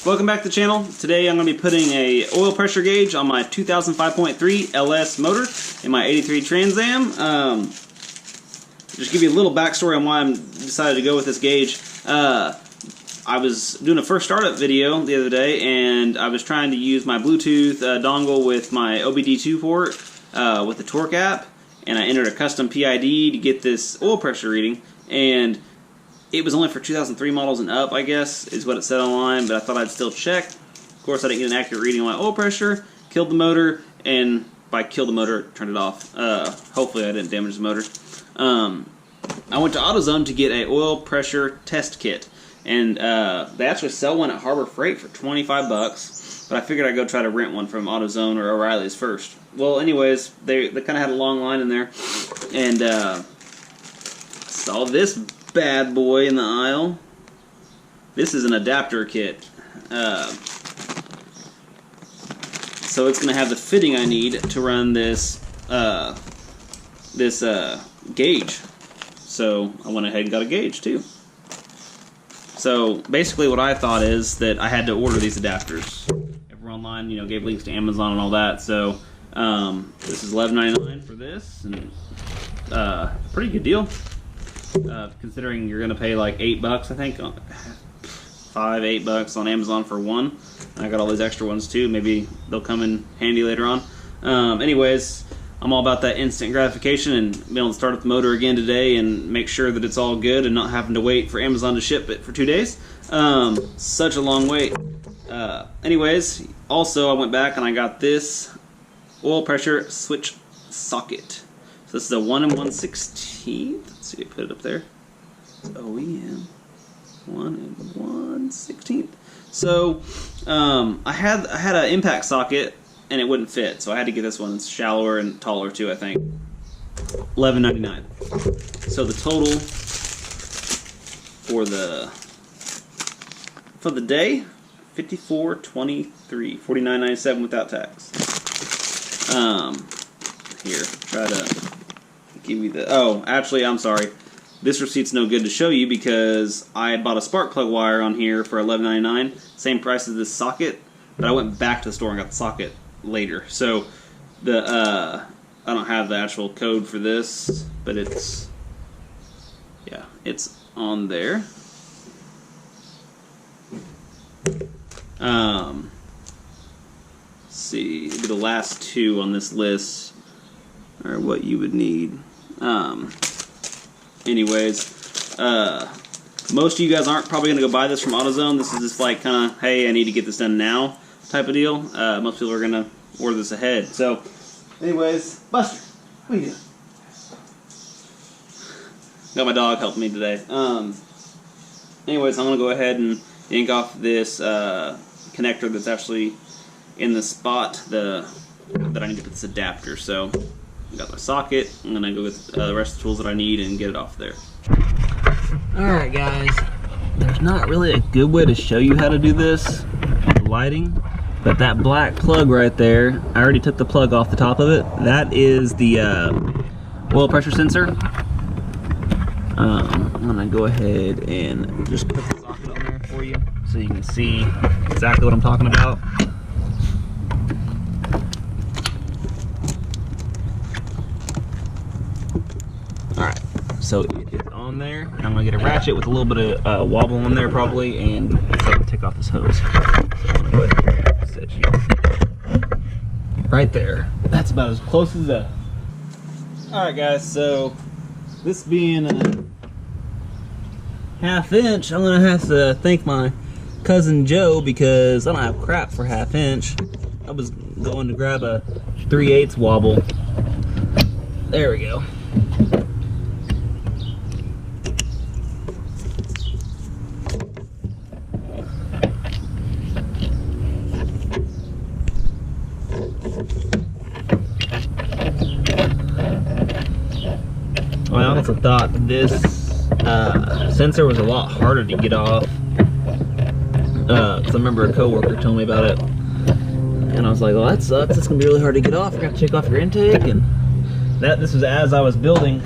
Welcome back to the channel. Today I'm going to be putting a oil pressure gauge on my 2005.3 LS motor in my 83 Trans Am. Just give you a little backstory on why I decided to go with this gauge. I was doing a first startup video the other day, and I was trying to use my Bluetooth dongle with my OBD2 port with the torque app, and I entered a custom PID to get this oil pressure reading, and it was only for 2003 models and up, I guess, is what it said online, but I thought I'd still check. Of course, I didn't get an accurate reading on my oil pressure, killed the motor, and by killed the motor, turned it off. Hopefully I didn't damage the motor. I went to Autozone to get an oil pressure test kit, and they actually sell one at Harbor Freight for 25 bucks, but I figured I'd go try to rent one from AutoZone or O'Reilly's first. Well, anyways, they kind of had a long line in there, and saw this bad boy in the aisle. This is an adapter kit. So it's going to have the fitting I need to run this gauge. So I went ahead and got a gauge too. So basically what I thought is that I had to order these adapters. Everyone online, you know, gave links to Amazon and all that. So this is $11.99 for this, and pretty good deal. Considering you're going to pay like $8, I think, $5, $8 on Amazon for one. And I got all these extra ones too. Maybe they'll come in handy later on. Anyways, I'm all about that instant gratification and being able to start up the motor again today and make sure that it's all good and not having to wait for Amazon to ship it for 2 days. Such a long wait. Anyways, also I went back and I got this oil pressure switch socket. So this is a 1 1/16. Let's see, I put it up there. It's OEM 1 1/16. So I had an impact socket and it wouldn't fit, so I had to get this one. It's shallower and taller too, I think. $11.99. So the total for the day, $54.23, $49.97 without tax. Here, try to give you the. Oh, actually, I'm sorry. This receipt's no good to show you because I bought a spark plug wire on here for $11.99, same price as this socket, but I went back to the store and got the socket later. So the I don't have the actual code for this, but it's on there. Let's see, the last two on this list are what you would need. Anyways, most of you guys aren't probably going to go buy this from AutoZone. This is just like kind of, hey, I need to get this done now type of deal. Most people are going to order this ahead. So, anyways, Buster, what are you doing? Got my dog helping me today. Anyways, I'm going to go ahead and ink off this connector that's actually in the spot that I need to put this adapter. So, I got my socket. I'm going to go get the rest of the tools that I need and get it off there. Alright guys, there's not really a good way to show you how to do this with the lighting, but that black plug right there, I already took the plug off the top of it. That is the oil pressure sensor. I'm going to go ahead and just put the socket on there for you so you can see exactly what I'm talking about. Alright, so it is on there. I'm going to get a ratchet with a little bit of wobble in there probably, and so I'll take off this hose. So I'm going to go ahead and set you right there. That's about as close as that. Alright guys, so this being a 1/2 inch, I'm going to have to thank my cousin Joe because I don't have crap for 1/2 inch. I was going to grab a 3/8 wobble. There we go. Well, I also thought this sensor was a lot harder to get off. Because I remember a coworker told me about it, and I was like, "Well, that sucks. It's gonna be really hard to get off. You're gonna have to take off your intake." And this was as I was building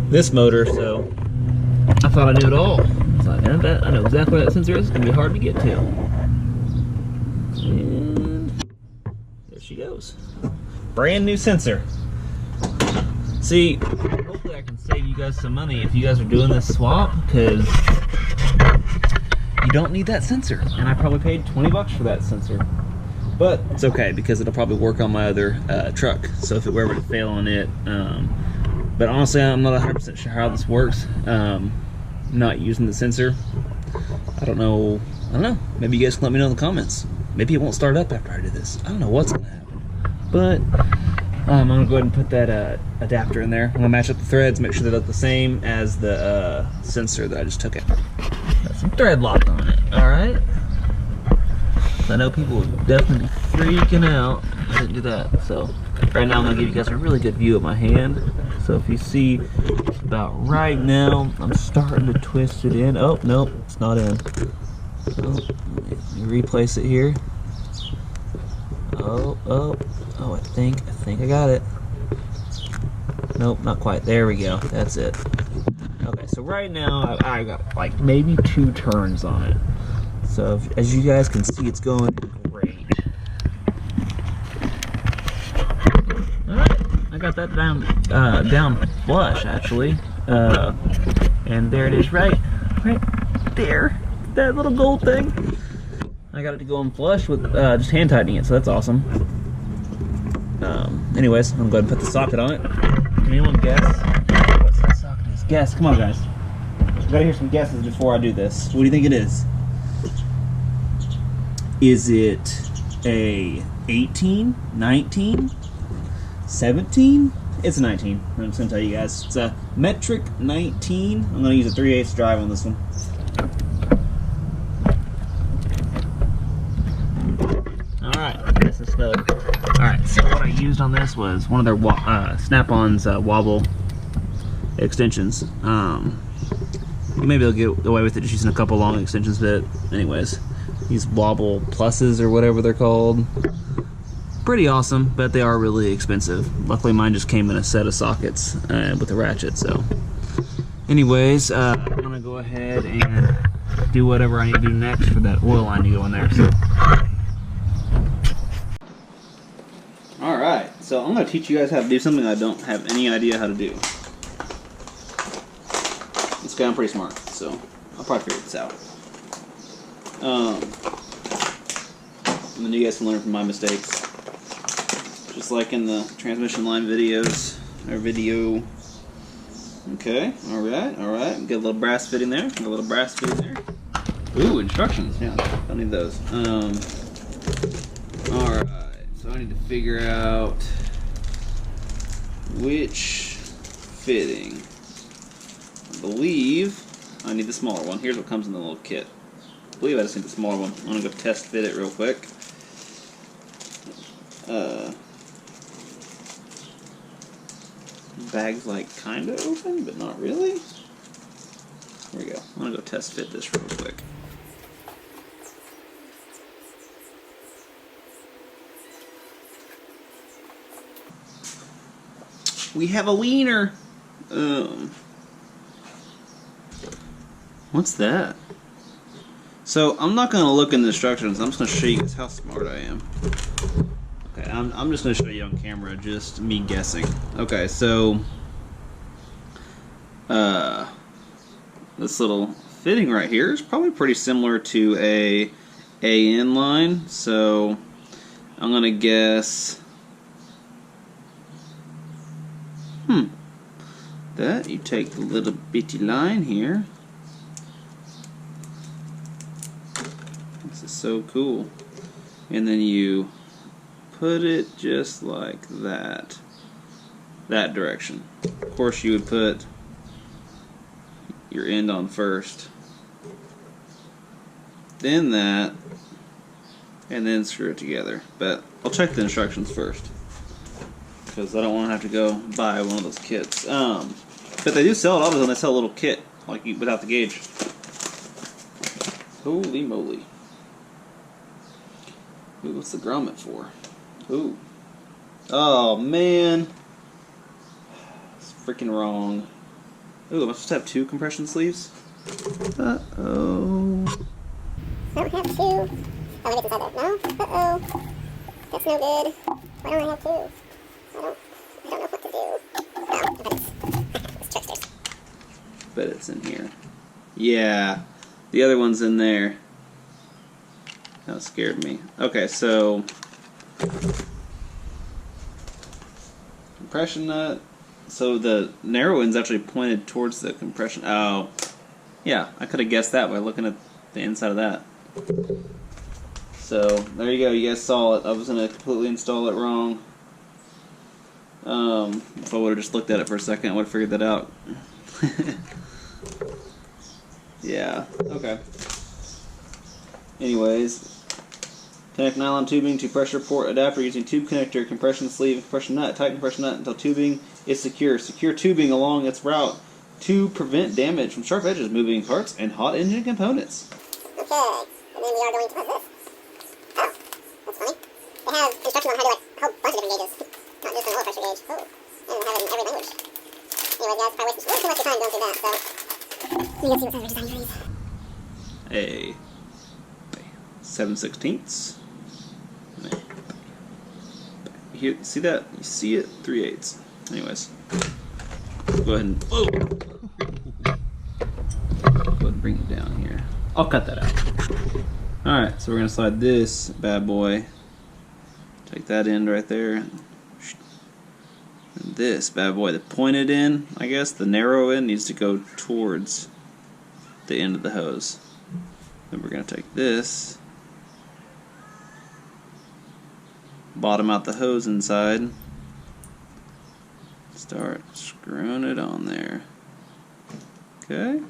this motor, so I thought I knew it all. outside. And I know exactly where that sensor is. It's gonna be hard to get to. And there she goes. Brand new sensor. See, hopefully I can save you guys some money if you guys are doing this swap, because you don't need that sensor. And I probably paid 20 bucks for that sensor. But it's okay, because it'll probably work on my other truck. So if it were ever to fail on it, but honestly, I'm not 100% sure how this works. Not using the sensor. I don't know. Maybe you guys can let me know in the comments. Maybe it won't start up after I do this. I don't know what's gonna happen. But I'm gonna go ahead and put that adapter in there. I'm gonna match up the threads, make sure they look the same as the sensor that I just took out. Got some thread lock on it. All right. I know people would definitely be freaking out if I didn't do that. So right now I'm gonna give you guys a really good view of my hand. So if you see about right now, I'm starting to twist it in. Oh, nope, it's not in. So let me replace it here. Oh, I think I got it. Nope, not quite. There we go. That's it. Okay, so right now I got like maybe 2 turns on it. So as you guys can see, it's going great. Alright, I got that down flush actually. And there it is right there. That little gold thing. I got it to go in flush with just hand tightening it, so that's awesome. Anyways, I'm going to go ahead and put the socket on it. Can anyone guess what that socket is? Guess, come on guys. I gotta hear some guesses before I do this. What do you think it is? Is it a 18, 19, 17? It's a 19. I'm just gonna tell you guys. It's a metric 19. I'm gonna use a 3/8 drive on this one. Alright, so what I used on this was one of their Snap-on's wobble extensions. You may be able to get away with it just using a couple long extensions, but anyways, these wobble pluses or whatever they're called. Pretty awesome, but they are really expensive. Luckily mine just came in a set of sockets with a ratchet, so. Anyways, I'm gonna go ahead and do whatever I need to do next for that oil line to go in there. So. Alright, so I'm going to teach you guys how to do something I don't have any idea how to do. This guy, I'm pretty smart, so I'll probably figure this out. And then you guys can learn from my mistakes. Just like in the transmission line videos, or video. Okay, alright. Get a little brass fitting there, Ooh, instructions, yeah, don't need those. Alright. So I need to figure out which fitting. I believe I need the smaller one. Here's what comes in the little kit. I believe I just need the smaller one. I'm gonna go test fit it real quick. Bag's like kinda open, but not really. Here we go. I'm gonna go test fit this real quick. We have a wiener. What's that? So I'm not gonna look in the instructions. I'm just gonna show you guys how smart I am. Okay, I'm just gonna show you on camera, just me guessing. Okay, so this little fitting right here is probably pretty similar to a AN line. So I'm gonna guess. That you take the little bitty line here. This is so cool. And then you put it just like that. That direction. Of course you would put your end on first. Then that. And then screw it together. But I'll check the instructions first, because I don't want to have to go buy one of those kits. But they do sell at Autozone. They sell a little kit, like without the gauge. Holy moly! Ooh, what's the grommet for? Ooh! Oh man! It's freaking wrong. Ooh, am I supposed to have 2 compression sleeves? Uh-oh. I don't have two. Oh, maybe it's inside there. No? Uh-oh. That's no good. Why don't I have two? I don't know what to do. Oh, I bet it's tricksters. Bet it's in here. Yeah. The other one's in there. That scared me. Okay, so compression nut. So the narrow end's actually pointed towards the compression. Oh, yeah, I could have guessed that by looking at the inside of that. So there you go. You guys saw it. I was gonna completely install it wrong. If I would have just looked at it for a second, I would have figured that out. Yeah. Okay. Anyways. Connect nylon tubing to pressure port adapter using tube connector, compression sleeve, and compression nut. Tighten compression nut until tubing is secure. Secure tubing along its route to prevent damage from sharp edges, moving parts, and hot engine components. Okay, and then we are going to put this. Oh, that's funny. They have instructions on how to do like a whole bunch of different gauges, not just an oil pressure gauge. Oh, and they have it in every language. Anyway, guys, probably wasted too much time going through that, so you can see what size we're designing for these. A 7/16. Here, see that? You see it? 3/8. Anyways, go ahead and go ahead and bring it down here. I'll cut that out. All right, so we're gonna slide this bad boy. Take that end right there. And this bad boy, the pointed end, I guess, the narrow end needs to go towards the end of the hose. Then we're gonna take this. Bottom out the hose inside. Start screwing it on there. Okay.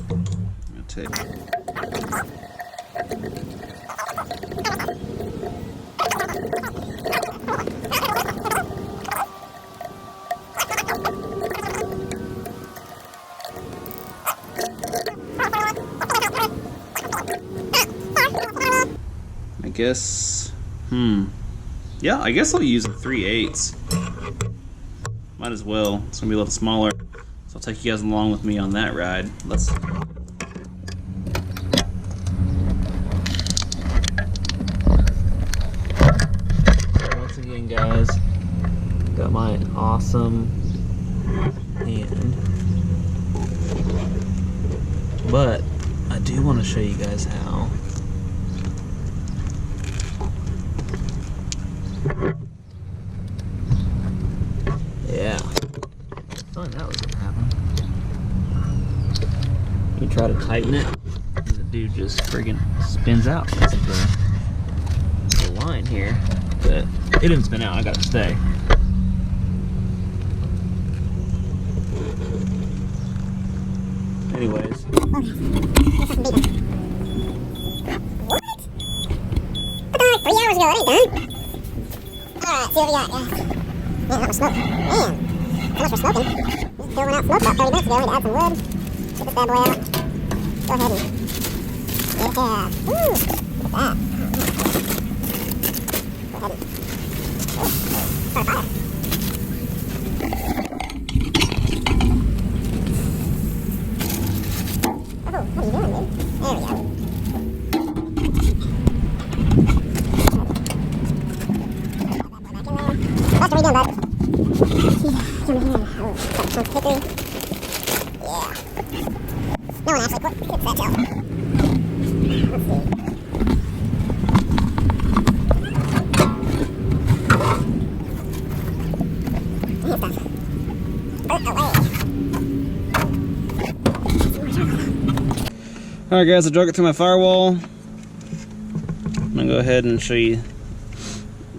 I'm gonna take. I guess. Yeah, I guess I'll use a 3/8. Might as well. It's gonna be a little smaller. So I'll take you guys along with me on that ride. Let's. Once again, guys, got my awesome hand. But I do want to show you guys how. Yeah. Thought that was gonna happen. You try to tighten it, and the dude just friggin' spins out because of the line here. But it didn't spin out, I got it to stay. Anyways. What? Put on like 3 hours ago, that ain't done. Alright, see what we got, guys. Man, that was smoke. Man, how much we're smoking. Just killed one out smoked about 30 minutes ago. We need to add some wood. Get this bad boy out. Go ahead and... Yeah. Woo! Look at that. Go ahead and... Oh, start a fire. Oh, what are you doing, dude? There we go. What are we doing, bud? Come here. Oh, got some hickory. Yeah. No one actually fits that tail. Let's see. Here's stuff. Alright guys, I drug it through my firewall. I'm gonna go ahead and show you.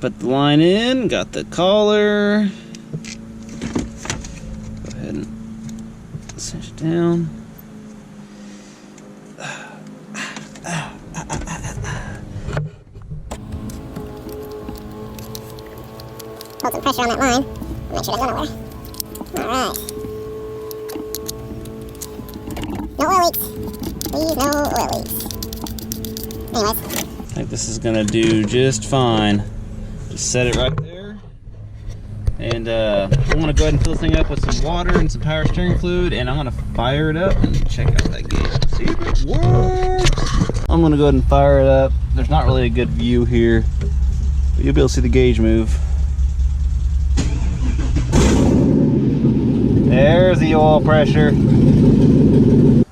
Put the line in, got the collar. Go ahead and cinch it down. Hold some pressure on that line. Make sure it doesn't go nowhere. Alright. No oil leaks. Please, no oil leaks. Anyways. I think this is gonna do just fine. Just set it right there. And I'm going to go ahead and fill this thing up with some water and some power steering fluid, and I'm going to fire it up and check out that gauge. See if it works. I'm going to go ahead and fire it up. There's not really a good view here, but you'll be able to see the gauge move. There's the oil pressure.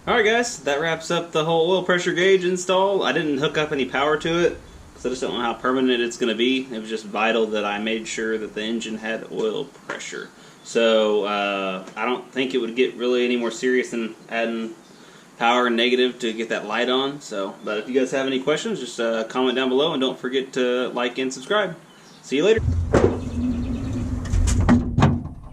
Alright guys, that wraps up the whole oil pressure gauge install. I didn't hook up any power to it, because I just don't know how permanent it's going to be. It was just vital that I made sure that the engine had oil pressure. So I don't think it would get really any more serious than adding power and negative to get that light on. So, but if you guys have any questions, just comment down below, and don't forget to like and subscribe. See you later.